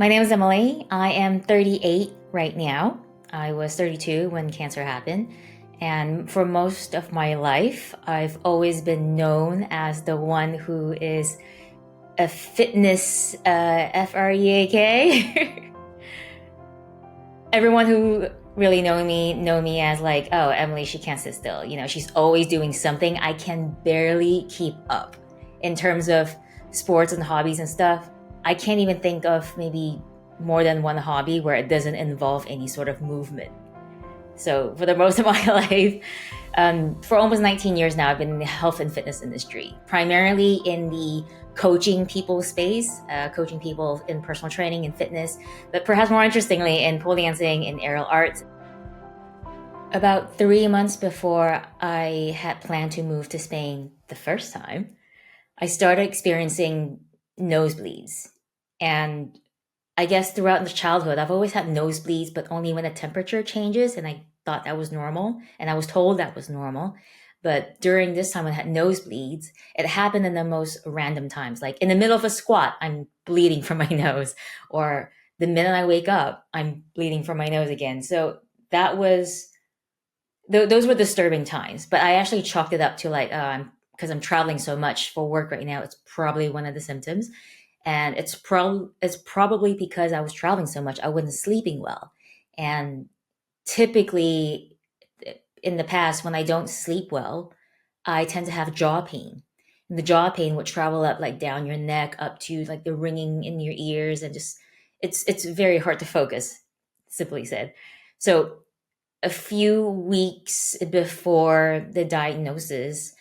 My name is Emily. I am 38 right now. I was 32 when cancer happened. And for most of my life, I've always been known as the one who is a fitness freak. Everyone who really know me as like, oh, Emily, she can't sit still. She's always doing something. I can barely keep up in terms of sports and hobbies and stuff. I can't even think of maybe more than one hobby where it doesn't involve any sort of movement. So for the most of my life, for almost 19 years now, I've been in the health and fitness industry, primarily in the coaching people space, coaching people in personal training and fitness, but perhaps more interestingly in pole dancing and aerial arts. About 3 months before I had planned to move to Spain the first time, I started experiencing nosebleeds. And I guess throughout my childhood, I've always had nosebleeds, but only when the temperature changes, and I thought that was normal, and I was told that was normal. But during this time when I had nosebleeds, it happened in the most random times. Like in the middle of a squat, I'm bleeding from my nose, or the minute I wake up, I'm bleeding from my nose again. So that was those were disturbing times. But I actually chalked it up to like, because I'm traveling so much for work right now, it's probably one of the symptoms, and it's probably because I was traveling so much, I wasn't sleeping well. And typically in the past, when I don't sleep well, I tend to have jaw pain. And the jaw pain would travel up like down your neck, up to like the ringing in your ears, and just it's very hard to focus, simply said. So a few weeks before the diagnosis,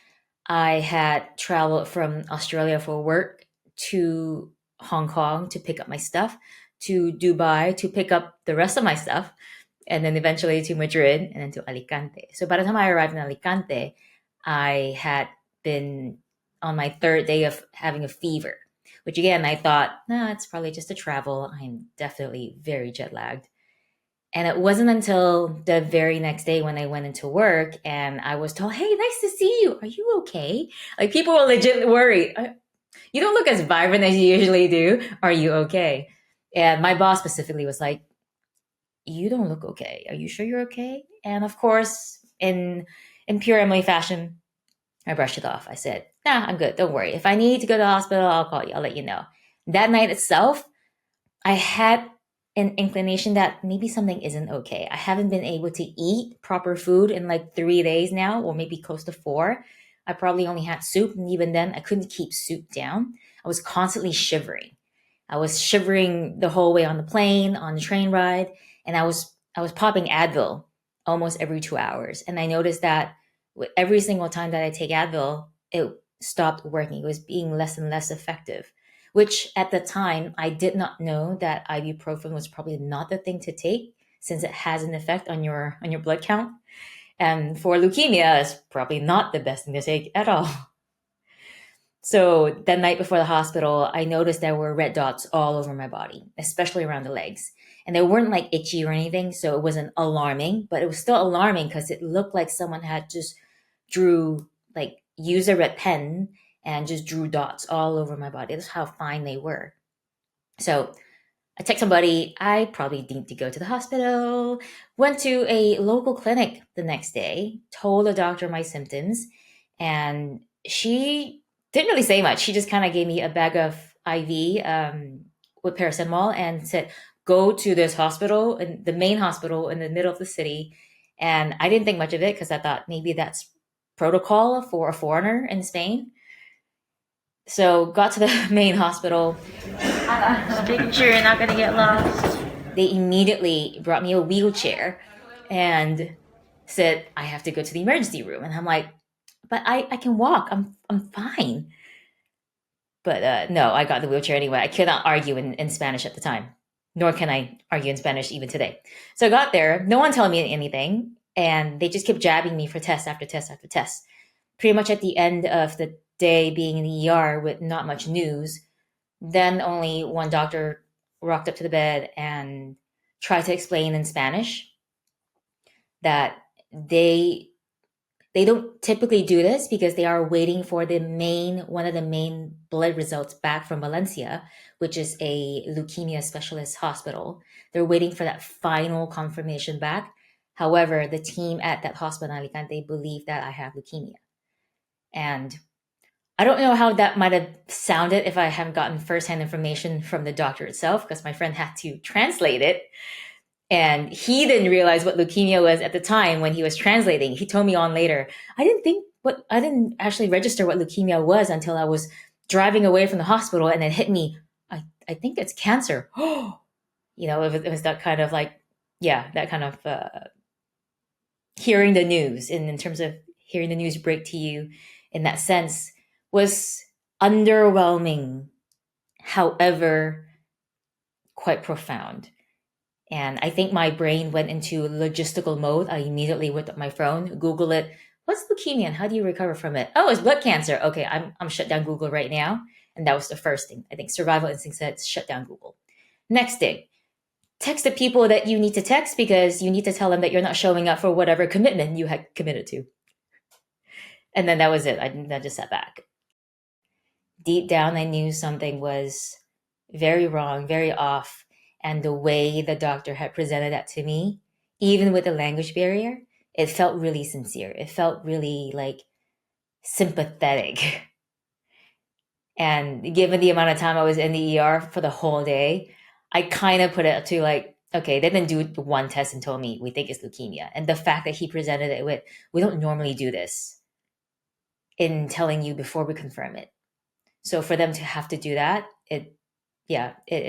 I had traveled from Australia for work to Hong Kong to pick up my stuff, to Dubai to pick up the rest of my stuff, and then eventually to Madrid and then to Alicante. So by the time I arrived in Alicante, I had been on my third day of having a fever, which again, I thought, no, it's probably just a travel. I'm definitely very jet lagged. And it wasn't until the very next day when I went into work and I was told, hey, nice to see you. Are you okay? Like people were legit worried. You don't look as vibrant as you usually do. Are you okay? And my boss specifically was like, you don't look okay. Are you sure you're okay? And of course, in pure Emily fashion, I brushed it off. I said, nah, I'm good. Don't worry. If I need to go to the hospital, I'll call you. I'll let you know. That night itself, I had an inclination that maybe something isn't okay. I haven't been able to eat proper food in like 3 days now, or maybe close to four. I probably only had soup, and even then, I couldn't keep soup down. I was constantly shivering. I was shivering the whole way on the plane, on the train ride, and I was popping Advil almost every 2 hours. And I noticed that with every single time that I take Advil, it stopped working. It was being less and less effective, which at the time I did not know that ibuprofen was probably not the thing to take since it has an effect on your blood count. And for leukemia, it's probably not the best thing to take at all. So that night before the hospital, I noticed there were red dots all over my body, especially around the legs. And they weren't like itchy or anything, so it wasn't alarming, but it was still alarming because it looked like someone had just drew, like, used a red pen and just drew dots all over my body. That's how fine they were. So I text somebody, I probably need to go to the hospital. Went to a local clinic the next day, told the doctor my symptoms, and she didn't really say much. She just kind of gave me a bag of IV with paracetamol and said, go to this hospital, and the main hospital in the middle of the city. And I didn't think much of it because I thought maybe that's protocol for a foreigner in Spain. So got to the main hospital, just making sure you're not going to get lost. They immediately brought me a wheelchair and said, I have to go to the emergency room. And I'm like, but I can walk. I'm fine. But no, I got the wheelchair anyway. I could not argue in Spanish at the time, nor can I argue in Spanish even today. So I got there, no one telling me anything. And they just kept jabbing me for test after test after test. Pretty much at the end of the day being in the ER with not much news, then only one doctor walked up to the bed and tried to explain in Spanish that they They don't typically do this because they are waiting for one of the main blood results back from Valencia, which is a leukemia specialist hospital. They're waiting for that final confirmation back. However, the team at that hospital in Alicante believe that I have leukemia. And I don't know how that might have sounded if I haven't gotten firsthand information from the doctor itself, because my friend had to translate it. And he didn't realize what leukemia was at the time when he was translating. He told me on later, I didn't actually register what leukemia was until I was driving away from the hospital, and it hit me. I think it's cancer. It was that kind of like, yeah, that kind of hearing the news, in terms of hearing the news break to you in that sense, was underwhelming, however, quite profound. And I think my brain went into logistical mode. I immediately whipped up my phone, Google it. What's leukemia and how do you recover from it? Oh, it's blood cancer. Okay, I'm shut down Google right now. And that was the first thing. I think survival instinct said shut down Google. Next thing, text the people that you need to text, because you need to tell them that you're not showing up for whatever commitment you had committed to. And then that was it. I just sat back. Deep down, I knew something was very wrong, very off. And the way the doctor had presented that to me, even with the language barrier, it felt really sincere. It felt really like sympathetic. And given the amount of time I was in the ER for the whole day, I kind of put it to like, okay, they didn't do one test and told me we think it's leukemia. And the fact that he presented it with, we don't normally do this, in telling you before we confirm it. So for them to have to do that, it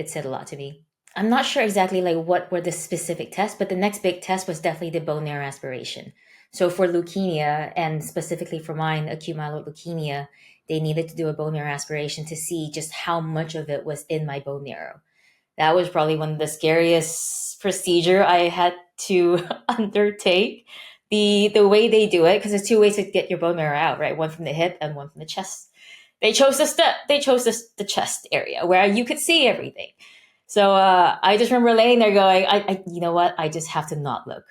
said a lot to me. I'm not sure exactly like what were the specific tests, but the next big test was definitely the bone marrow aspiration. So for leukemia, and specifically for mine, acute myeloid leukemia, they needed to do a bone marrow aspiration to see just how much of it was in my bone marrow. That was probably one of the scariest procedure I had to undertake. The way they do it, because there's two ways to get your bone marrow out, right? One from the hip and one from the chest. They chose the chest area where you could see everything. So I just remember laying there going, you know what? I just have to not look.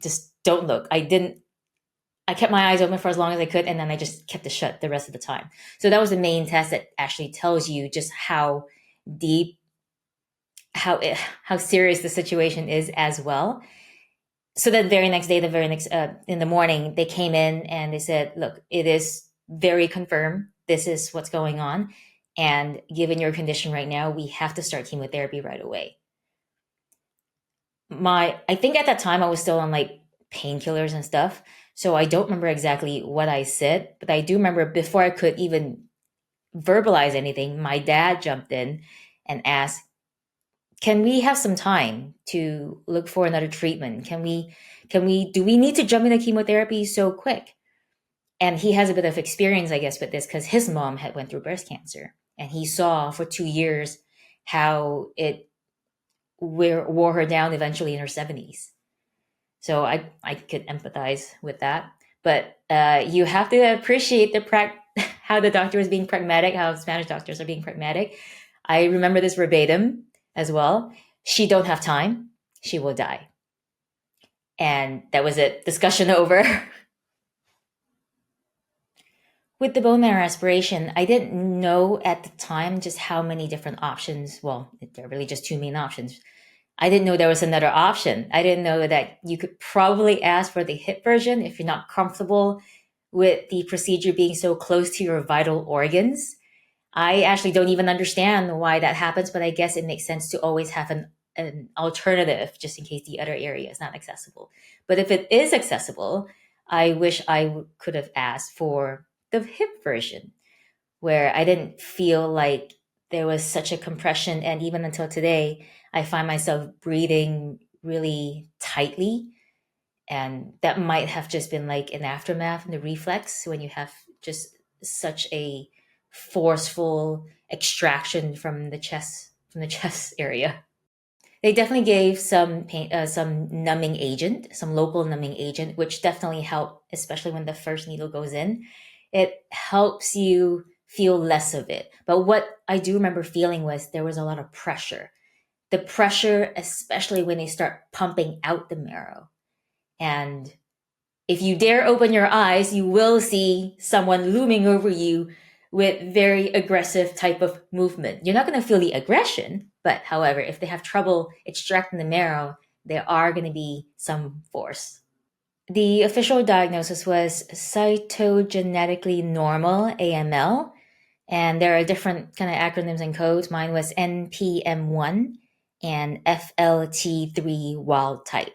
Just don't look. I kept my eyes open for as long as I could, and then I just kept it shut the rest of the time. So that was the main test that actually tells you just how deep, how serious the situation is as well. So the very next day, in the morning, they came in and they said, look, it is very confirmed. This is what's going on. And given your condition right now, we have to start chemotherapy right away. I think at that time I was still on like painkillers and stuff. So I don't remember exactly what I said, but I do remember before I could even verbalize anything, my dad jumped in and asked, can we have some time to look for another treatment? Do we need to jump into chemotherapy so quick? And he has a bit of experience, I guess, with this because his mom had went through breast cancer, and he saw for 2 years how it wore her down eventually in her 70s. So I could empathize with that. But you have to appreciate how the doctor is being pragmatic, how Spanish doctors are being pragmatic. I remember this verbatim as well. She don't have time. She will die. And that was it. Discussion over. With the bone marrow aspiration, I didn't know at the time just how many different options. Well, there are really just two main options. I didn't know there was another option. I didn't know that you could probably ask for the hip version if you're not comfortable with the procedure being so close to your vital organs. I actually don't even understand why that happens, but I guess it makes sense to always have an alternative just in case the other area is not accessible. But if it is accessible, I wish I could have asked for the hip version, where I didn't feel like there was such a compression. And even until today, I find myself breathing really tightly. And that might have just been like an aftermath and the reflex when you have just such a forceful extraction from the chest area. They definitely gave some numbing agent, some local numbing agent, which definitely helped, especially when the first needle goes in. It helps you feel less of it. But what I do remember feeling was there was a lot of pressure. The pressure, especially when they start pumping out the marrow. And If you dare open your eyes, you will see someone looming over you with very aggressive type of movement. You're not going to feel the aggression, but however, if they have trouble extracting the marrow, there are going to be some force. The official diagnosis was cytogenetically normal AML, and there are different kind of acronyms and codes. Mine was NPM1 and FLT3 wild type.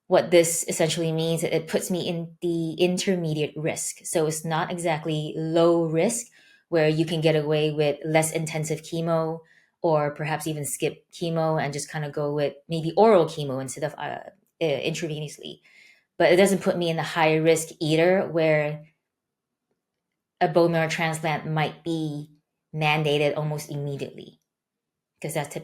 What this essentially means, it puts me in the intermediate risk. So it's not exactly low risk where you can get away with less intensive chemo or perhaps even skip chemo and just kind of go with maybe oral chemo instead of intravenously. But it doesn't put me in the high risk either where a bone marrow transplant might be mandated almost immediately, because that's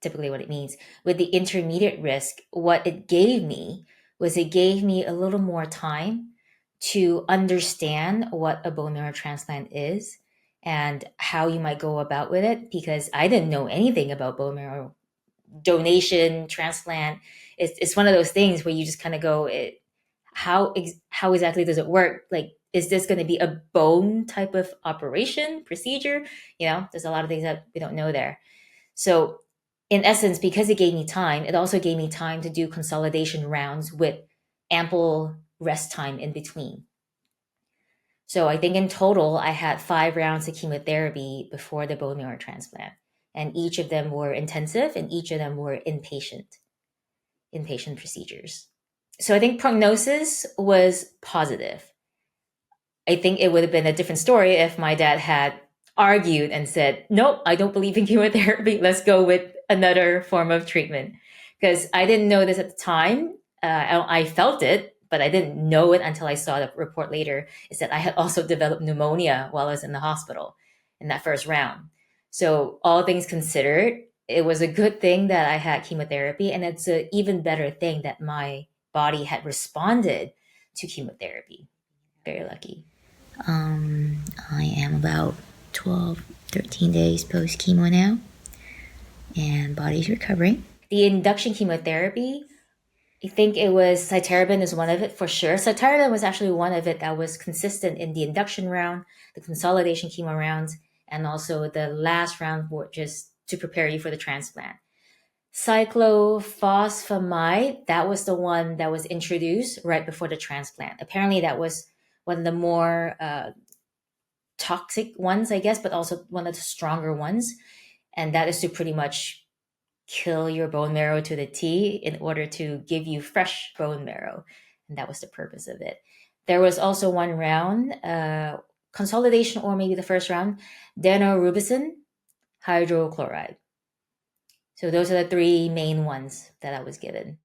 typically what it means. With the intermediate risk, what it gave me was it gave me a little more time to understand what a bone marrow transplant is and how you might go about with it, because I didn't know anything about bone marrow donation, transplant. It's one of those things where you just kind of go, how exactly does it work? Like, is this going to be a bone type of operation procedure? There's a lot of things that we don't know there. So, in essence, because it gave me time, it also gave me time to do consolidation rounds with ample rest time in between. So, I think in total, I had 5 rounds of chemotherapy before the bone marrow transplant. And each of them were intensive and each of them were inpatient procedures. So, I think prognosis was positive. I think it would have been a different story if my dad had argued and said, nope, I don't believe in chemotherapy. Let's go with another form of treatment. Because I didn't know this at the time. I felt it, but I didn't know it until I saw the report later. Is that I had also developed pneumonia while I was in the hospital in that first round. So, all things considered, it was a good thing that I had chemotherapy. And it's an even better thing that my body had responded to chemotherapy. Very lucky. I am about 12, 13 days post chemo now, and body's recovering. The induction chemotherapy, I think it was cytarabine is one of it for sure. Cytarabine was actually one of it that was consistent in the induction round, the consolidation chemo rounds, and also the last round just to prepare you for the transplant. Cyclophosphamide, that was the one that was introduced right before the transplant. Apparently, that was one of the more toxic ones, I guess, but also one of the stronger ones. And that is to pretty much kill your bone marrow to the T in order to give you fresh bone marrow. And that was the purpose of it. There was also one round, consolidation, or maybe the first round, daunorubicin hydrochloride. So those are the 3 main ones that I was given.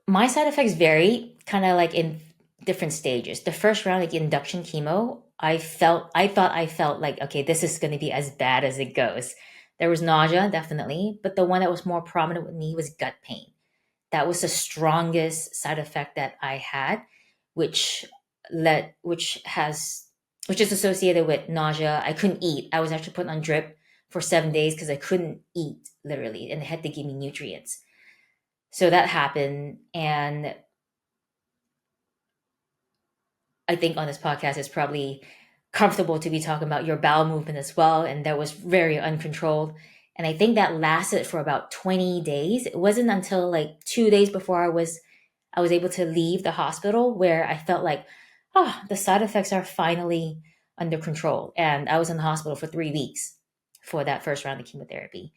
My side effects vary kind of like in different stages. The first round, like induction chemo, I thought I felt like, okay, this is going to be as bad as it goes. There was nausea, definitely, but the one that was more prominent with me was gut pain. That was the strongest side effect that I had, which is associated with nausea. I couldn't eat. I was actually put on drip for 7 days because I couldn't eat, literally, and they had to give me nutrients. So that happened, and I think on this podcast it's probably comfortable to be talking about your bowel movement as well, and that was very uncontrolled. And I think that lasted for about 20 days. It wasn't until like 2 days before I was able to leave the hospital where I felt like, the side effects are finally under control. And I was in the hospital for 3 weeks for that first round of chemotherapy.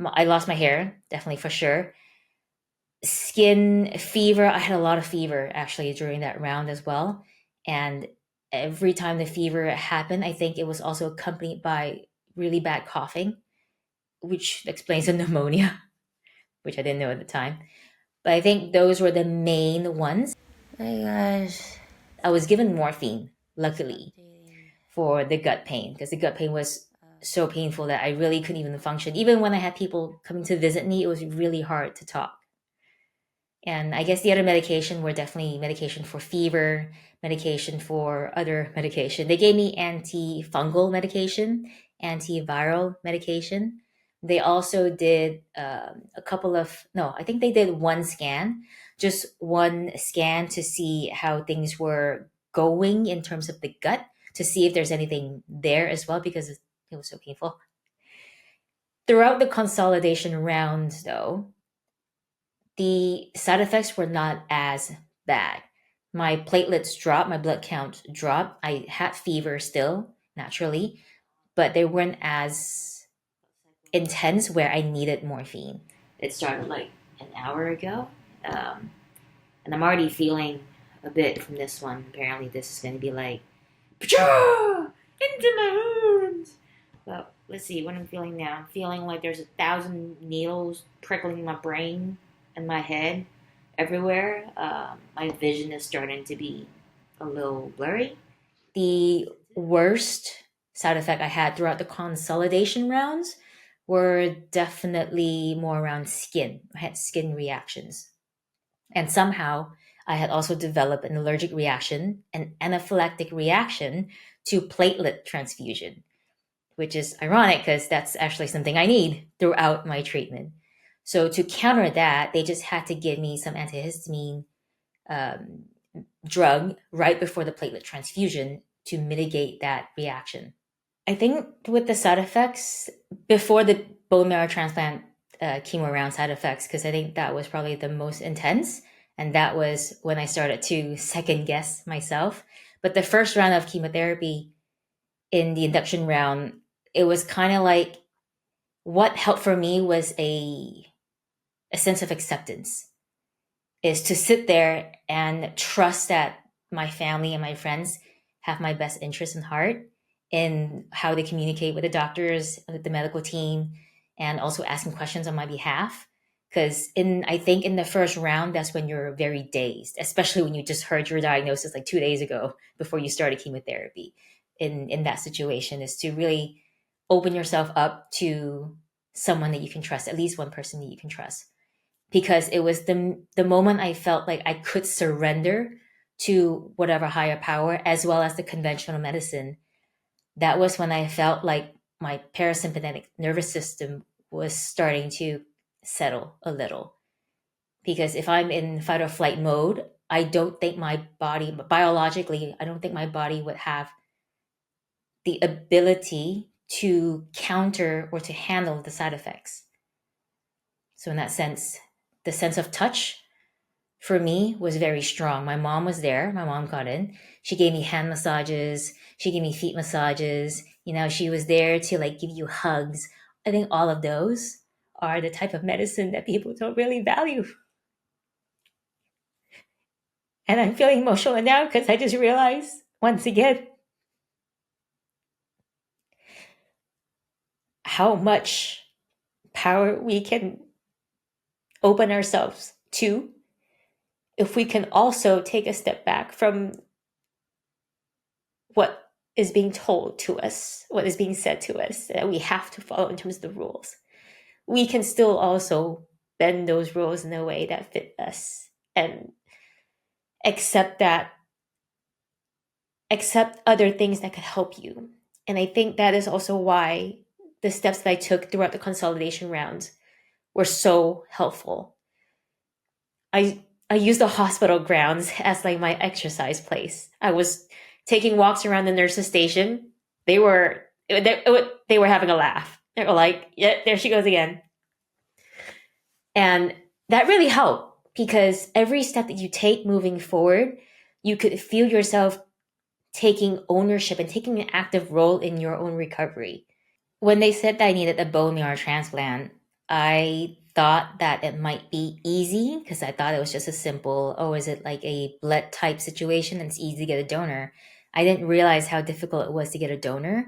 I lost my hair, definitely for sure. Skin fever, I had a lot of fever actually during that round as well. And every time the fever happened, I think it was also accompanied by really bad coughing, which explains the pneumonia, which I didn't know at the time. But I think those were the main ones. Hey guys. I was given morphine, luckily, for the gut pain, because the gut pain was so painful that I really couldn't even function. Even when I had people coming to visit me, it was really hard to talk. And I guess the other medication were definitely medication for fever, medication for other medication. They gave me antifungal medication, antiviral medication, They also did a couple of, no, I think they did one scan, just one scan to see how things were going in terms of the gut, to see if there's anything there as well, because it was so painful. Throughout the consolidation rounds, though, the side effects were not as bad. My platelets dropped, my blood count dropped. I had fever still, naturally, but they weren't as intense where I needed morphine. It started like an hour ago. Um, and I'm already feeling a bit from this one. Apparently, this is going to be like, "Pachoo! Into my hands." But let's see what I'm feeling now. I'm feeling like there's 1,000 needles prickling my brain and my head everywhere. My vision is starting to be a little blurry. The worst side effect I had throughout the consolidation rounds were definitely more around skin. I had skin reactions. And somehow I had also developed an allergic reaction, an anaphylactic reaction to platelet transfusion, which is ironic because that's actually something I need throughout my treatment. So to counter that, they just had to give me some antihistamine um, drug right before the platelet transfusion to mitigate that reaction. I think with the side effects before the bone marrow transplant chemo round side effects, because I think that was probably the most intense, and that was when I started to second guess myself. But the first round of chemotherapy in the induction round, it was kind of like what helped for me was a sense of acceptance, is to sit there and trust that my family and my friends have my best interest in heart in how they communicate with the doctors, with the medical team, and also asking questions on my behalf. Because I think in the first round, that's when you're very dazed, especially when you just heard your diagnosis like 2 days ago before you started chemotherapy. In that situation, is to really open yourself up to someone that you can trust, at least one person that you can trust, because it was the moment I felt like I could surrender to whatever higher power as well as the conventional medicine. That was when I felt like my parasympathetic nervous system was starting to settle a little. Because if I'm in fight or flight mode, I don't think my body, biologically, I don't think my body would have the ability to counter or to handle the side effects. So, in that sense, the sense of touch for me was very strong. My mom was there. My mom got in. She gave me hand massages. She gave me feet massages. She was there to like give you hugs. I think all of those are the type of medicine that people don't really value. And I'm feeling emotional now because I just realized once again how much power we can open ourselves to if we can also take a step back from what is being told to us, what is being said to us that we have to follow in terms of the rules. We can still also bend those rules in a way that fit us and accept that, accept other things that could help you. And I think that is also why the steps that I took throughout the consolidation rounds were so helpful. I used the hospital grounds as like my exercise place. I was taking walks around the nurses station. They were having a laugh. They were like, "Yeah, there she goes again." And that really helped because every step that you take moving forward, you could feel yourself taking ownership and taking an active role in your own recovery. When they said that I needed a bone marrow transplant, I thought that it might be easy because I thought it was just a simple, oh, is it like a blood type situation and it's easy to get a donor? I didn't realize how difficult it was to get a donor.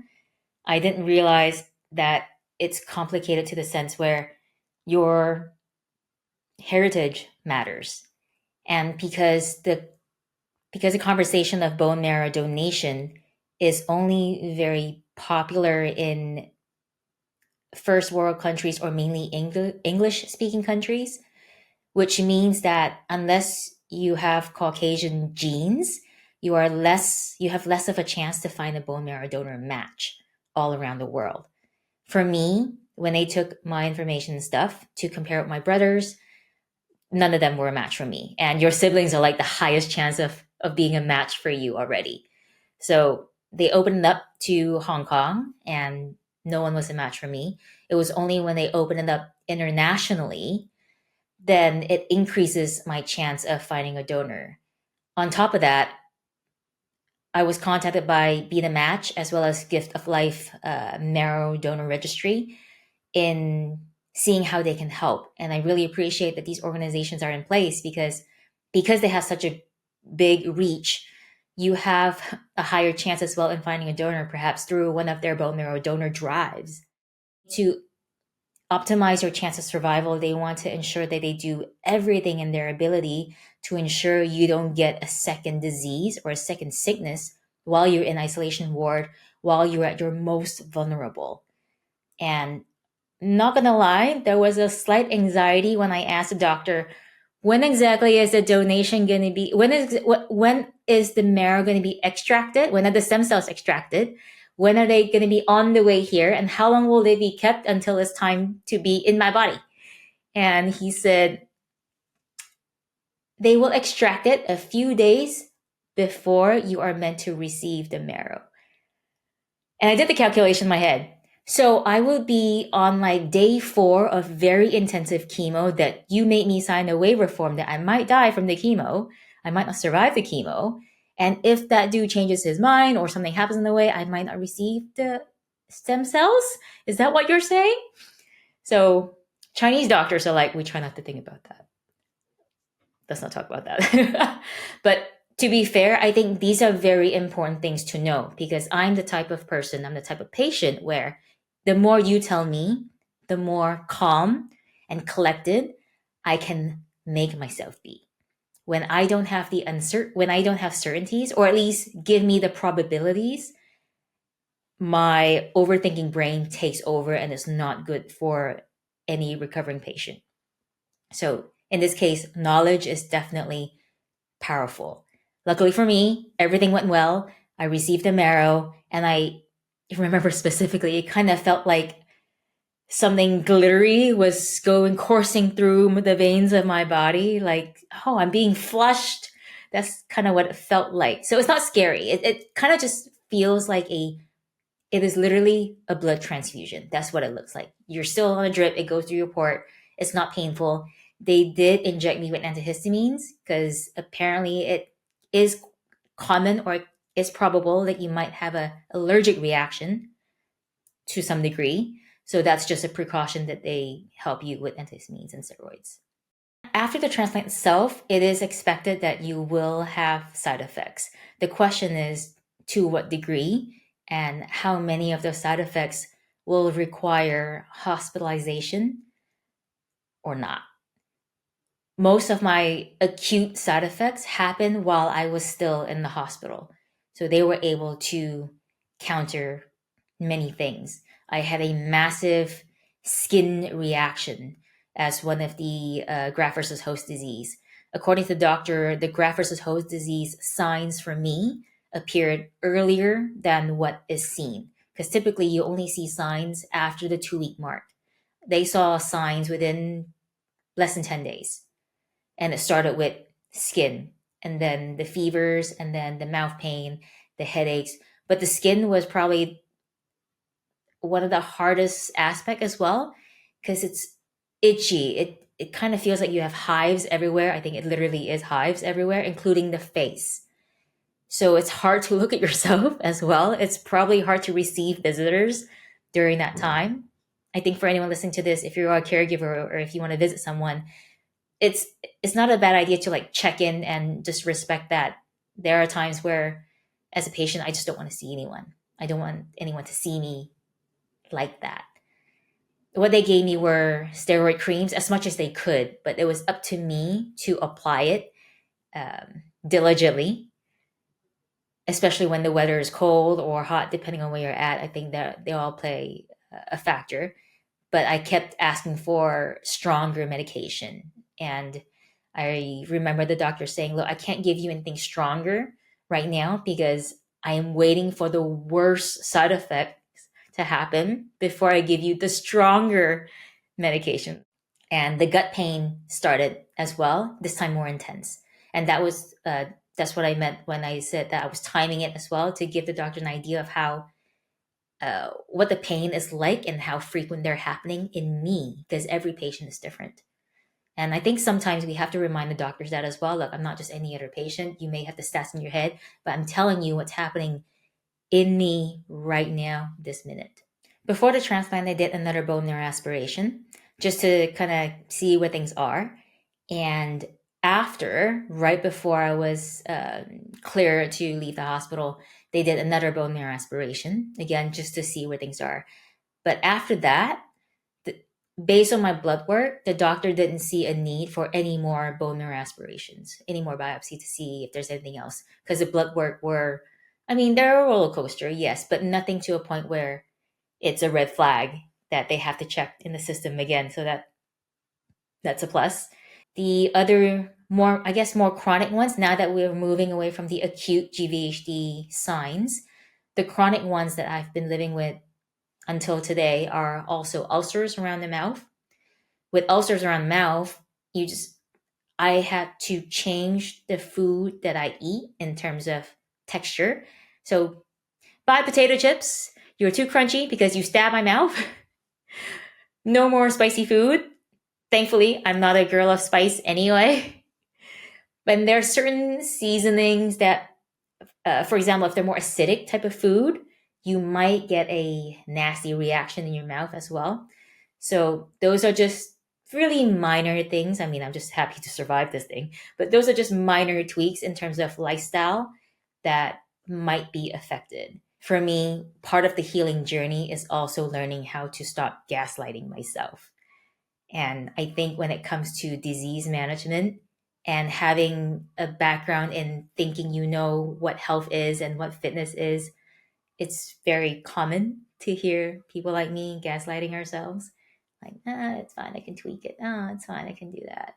I didn't realize that it's complicated to the sense where your heritage matters. And because the conversation of bone marrow donation is only very popular in first world countries or mainly English speaking countries, which means that unless you have Caucasian genes, you have less of a chance to find a bone marrow donor match all around the world. For me, when they took my information and stuff to compare with my brothers, none of them were a match for me. And your siblings are like the highest chance of being a match for you already. So they opened it up to Hong Kong and no one was a match for me. It was only when they opened it up internationally, then it increases my chance of finding a donor. On top of that, I was contacted by Be the Match as well as Gift of Life Marrow Donor Registry in seeing how they can help. And I really appreciate that these organizations are in place because they have such a big reach, you have a higher chance as well in finding a donor, perhaps through one of their bone marrow donor drives. To optimize your chance of survival, they want to ensure that they do everything in their ability to ensure you don't get a second disease or a second sickness while you're in isolation ward, while you're at your most vulnerable. And not gonna lie, there was a slight anxiety when I asked the doctor, when exactly is the donation going to be? When is the marrow going to be extracted? When are the stem cells extracted? When are they going to be on the way here? And how long will they be kept until it's time to be in my body? And he said, they will extract it a few days before you are meant to receive the marrow. And I did the calculation in my head. So I will be on like day 4 of very intensive chemo that you made me sign a waiver form that I might die from the chemo. I might not survive the chemo. And if that dude changes his mind or something happens in the way, I might not receive the stem cells. Is that what you're saying? So Chinese doctors are like, we try not to think about that. Let's not talk about that. But to be fair, I think these are very important things to know because I'm the type of person, I'm the type of patient where the more you tell me, the more calm and collected I can make myself be. When I don't have when I don't have certainties, or at least give me the probabilities, my overthinking brain takes over and it's not good for any recovering patient. So in this case, knowledge is definitely powerful. Luckily for me, everything went well. I received the marrow, and I remember specifically, it kind of felt like something glittery was coursing through the veins of my body. Like, oh, I'm being flushed. That's kind of what it felt like. So it's not scary. It kind of just feels like it is literally a blood transfusion. That's what it looks like. You're still on a drip. It goes through your port. It's not painful. They did inject me with antihistamines because apparently it is common or it's probable that you might have an allergic reaction to some degree. So that's just a precaution that they help you with antihistamines and steroids. After the transplant itself, it is expected that you will have side effects. The question is to what degree and how many of those side effects will require hospitalization or not. Most of my acute side effects happened while I was still in the hospital. So they were able to counter many things. I had a massive skin reaction as one of the graft versus host disease. According to the doctor, the graft versus host disease signs for me appeared earlier than what is seen. Because typically you only see signs after the 2-week mark. They saw signs within less than 10 days. And it started with skin, and then the fevers, and then the mouth pain, the headaches. But the skin was probably one of the hardest aspect as well, because it's itchy. It kind of feels like you have hives everywhere. I think it literally is hives everywhere, including the face. So it's hard to look at yourself as well. It's probably hard to receive visitors during that time. I think for anyone listening to this, if you're a caregiver or if you want to visit someone, it's not a bad idea to like check in and just respect that. There are times where as a patient, I just don't want to see anyone. I don't want anyone to see me like that. What they gave me were steroid creams as much as they could, but it was up to me to apply it diligently, especially when the weather is cold or hot, depending on where you're at. I think that they all play a factor. But I kept asking for stronger medication. And I remember the doctor saying, look, I can't give you anything stronger right now because I am waiting for the worst side effects to happen before I give you the stronger medication. And the gut pain started as well, this time more intense. And that's what I meant when I said that I was timing it as well to give the doctor an idea of how what the pain is like and how frequent they're happening in me, because every patient is different. And I think sometimes we have to remind the doctors that as well. Look, I'm not just any other patient. You may have the stats in your head, but I'm telling you what's happening in me right now, this minute. Before the transplant, I did another bone marrow aspiration just to kind of see where things are. And after, right before I was clear to leave the hospital, they did another bone marrow aspiration, again, just to see where things are. But after that, the, based on my blood work, the doctor didn't see a need for any more bone marrow aspirations, any more biopsy to see if there's anything else. Because the blood work were, I mean, they're a roller coaster, yes, but nothing to a point where it's a red flag that they have to check in the system again. So that's a plus. The other more, I guess, more chronic ones, now that we're moving away from the acute GVHD signs, the chronic ones that I've been living with until today are also ulcers around the mouth. With ulcers around the mouth, I had to change the food that I eat in terms of texture. So buy potato chips. You're too crunchy because you stab my mouth. No more spicy food. Thankfully, I'm not a girl of spice anyway. But there are certain seasonings that, for example, if they're more acidic type of food, you might get a nasty reaction in your mouth as well. So those are just really minor things. I mean, I'm just happy to survive this thing, but those are just minor tweaks in terms of lifestyle that might be affected. For me, part of the healing journey is also learning how to stop gaslighting myself. And I think when it comes to disease management and having a background in thinking you know what health is and what fitness is, it's very common to hear people like me gaslighting ourselves. Like, it's fine, I can tweak it. It's fine, I can do that.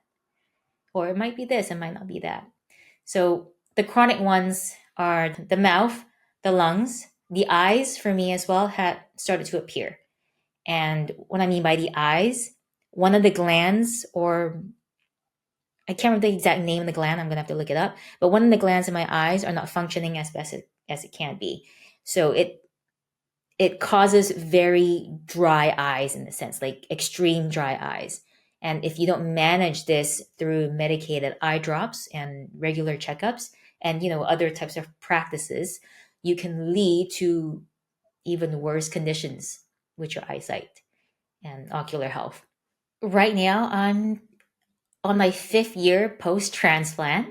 Or it might be this, it might not be that. So the chronic ones are the mouth, the lungs, the eyes for me as well had started to appear. And what I mean by the eyes, one of the glands, or I can't remember the exact name of the gland, I'm gonna have to look it up, but one of the glands in my eyes are not functioning as best as it can be. So it causes very dry eyes in a sense, like extreme dry eyes. And if you don't manage this through medicated eye drops and regular checkups and other types of practices, you can lead to even worse conditions with your eyesight and ocular health. Right now, I'm on my 5th year post transplant.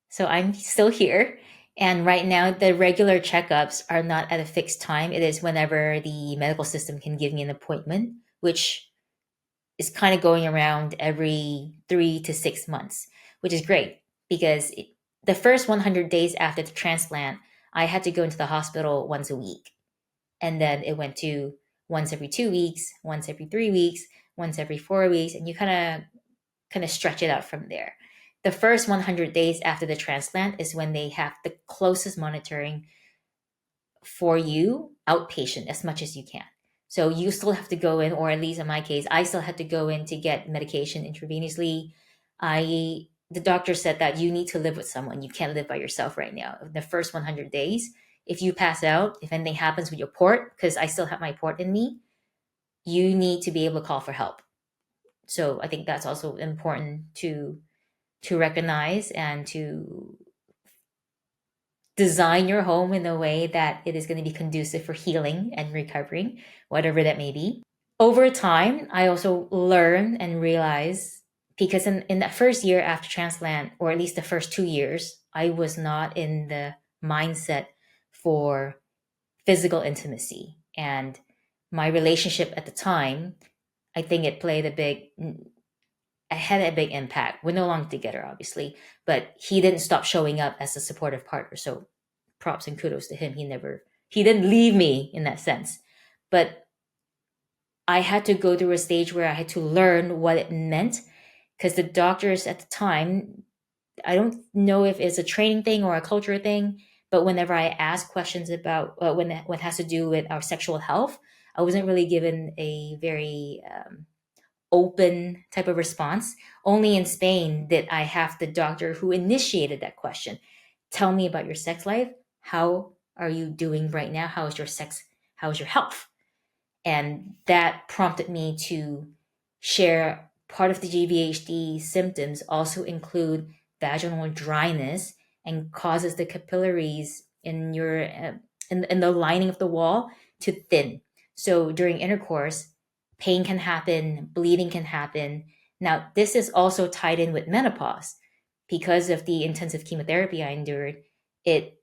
So I'm still here. And right now, the regular checkups are not at a fixed time. It is whenever the medical system can give me an appointment, which is kind of going around every 3 to 6 months, which is great because the first 100 days after the transplant, I had to go into the hospital once a week. And then it went to once every 2 weeks, once every 3 weeks, once every 4 weeks, and you kind of stretch it out from there. The first 100 days after the transplant is when they have the closest monitoring for you outpatient as much as you can. So you still have to go in, or at least in my case, I still had to go in to get medication intravenously. The doctor said that you need to live with someone. You can't live by yourself right now. The first 100 days, if you pass out, if anything happens with your port, because I still have my port in me, you need to be able to call for help. So I think that's also important to recognize and to design your home in a way that it is going to be conducive for healing and recovering, whatever that may be. Over time, I also learn and realize, because in that first year after transplant, or at least the first 2 years, I was not in the mindset for physical intimacy. And my relationship at the time, I think it played a big had a big impact. We're no longer together, obviously, but he didn't stop showing up as a supportive partner. So props and kudos to him. He didn't leave me in that sense. But I had to go through a stage where I had to learn what it meant, because the doctors at the time, I don't know if it's a training thing or a culture thing, But whenever I asked questions about what has to do with our sexual health, I wasn't really given a very open type of response. Only in Spain did I have the doctor who initiated that question tell me about your sex life. How are you doing right now? How is your sex? How is your health? And that prompted me to share part of the GVHD symptoms also include vaginal dryness and causes the capillaries in your in the lining of the wall to thin. So during intercourse, pain can happen, bleeding can happen. Now, this is also tied in with menopause. Because of the intensive chemotherapy I endured, it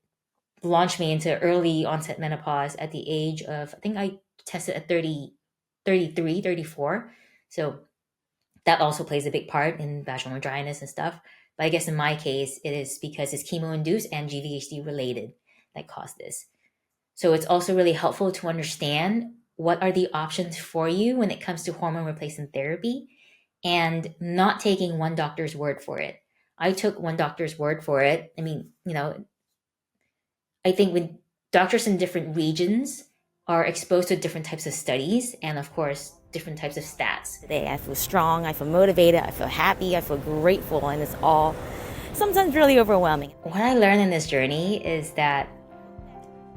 launched me into early onset menopause at the age of, I think I tested at 30, 33, 34. So that also plays a big part in vaginal dryness and stuff. But I guess in my case, it is because it's chemo induced and GVHD related that caused this. So it's also really helpful to understand what are the options for you when it comes to hormone replacement therapy and not taking one doctor's word for it. I took one doctor's word for it. I mean, I think when doctors in different regions are exposed to different types of studies and, of course, different types of stats. Today, I feel strong, I feel motivated, I feel happy, I feel grateful, and it's all sometimes really overwhelming. What I learned in this journey is that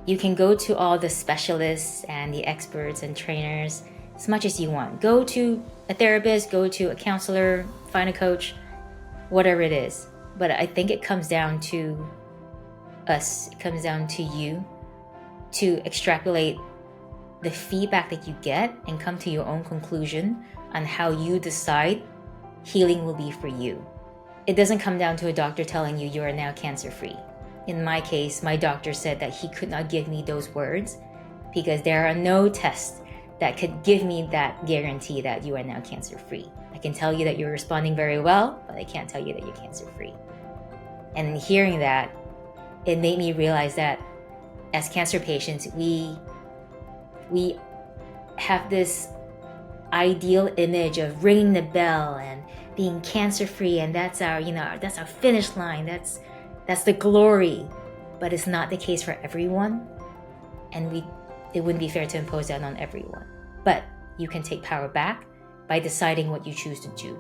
you can go to all the specialists and the experts and trainers as much as you want. Go to a therapist, go to a counselor, find a coach, whatever it is. But I think it comes down to us, it comes down to you to extrapolate the feedback that you get and come to your own conclusion on how you decide healing will be for you. It doesn't come down to a doctor telling you you are now cancer-free. In my case, my doctor said that he could not give me those words because there are no tests that could give me that guarantee that you are now cancer-free. I can tell you that you're responding very well, but I can't tell you that you're cancer-free. And in hearing that, it made me realize that as cancer patients, we have this ideal image of ringing the bell and being cancer-free, and that's our finish line. That's the glory. But it's not the case for everyone, and it wouldn't be fair to impose that on everyone. But you can take power back by deciding what you choose to do.